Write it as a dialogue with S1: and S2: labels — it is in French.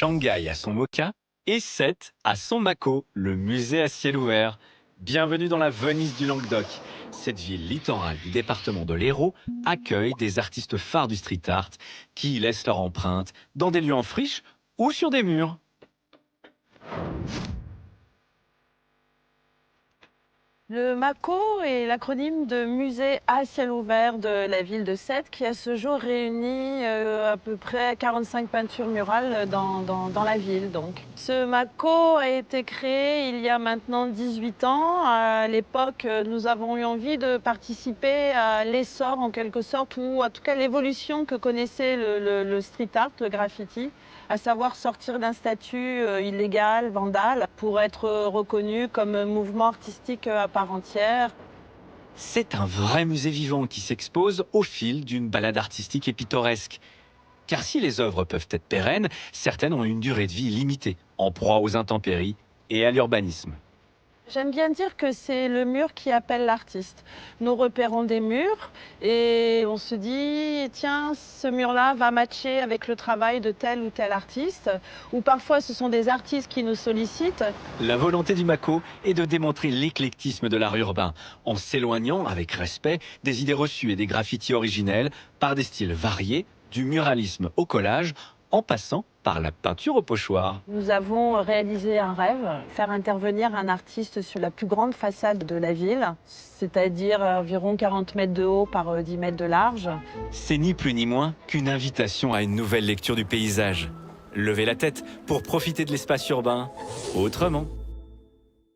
S1: Shanghai a son Moka et Sète a son Mako, le musée à ciel ouvert. Bienvenue dans la Venise du Languedoc. Cette ville littorale du département de l'Hérault accueille des artistes phares du street art qui y laissent leur empreinte dans des lieux en friche ou sur des murs.
S2: Le MACO est l'acronyme de Musée à ciel ouvert de la ville de Sète qui à ce jour réunit à peu près 45 peintures murales dans la ville. Ce MACO a été créé il y a maintenant 18 ans. À l'époque, nous avons eu envie de participer à l'essor en quelque sorte, ou en tout cas l'évolution que connaissait le street art, le graffiti, à savoir sortir d'un statut illégal, vandale, pour être reconnu comme mouvement artistique à part entière.
S1: C'est un vrai musée vivant qui s'expose au fil d'une balade artistique et pittoresque. Car si les œuvres peuvent être pérennes, certaines ont une durée de vie limitée, en proie aux intempéries et à l'urbanisme.
S2: J'aime bien dire que c'est le mur qui appelle l'artiste. Nous repérons des murs et on se dit, tiens, ce mur-là va matcher avec le travail de tel ou tel artiste. Ou parfois, ce sont des artistes qui nous sollicitent.
S1: La volonté du Mako est de démontrer l'éclectisme de l'art urbain, en s'éloignant avec respect des idées reçues et des graffitis originels par des styles variés, du muralisme au collage, en passant par la peinture au pochoir.
S2: Nous avons réalisé un rêve, faire intervenir un artiste sur la plus grande façade de la ville, c'est-à-dire environ 40 mètres de haut par 10 mètres de large.
S1: C'est ni plus ni moins qu'une invitation à une nouvelle lecture du paysage. Levez la tête pour profiter de l'espace urbain autrement.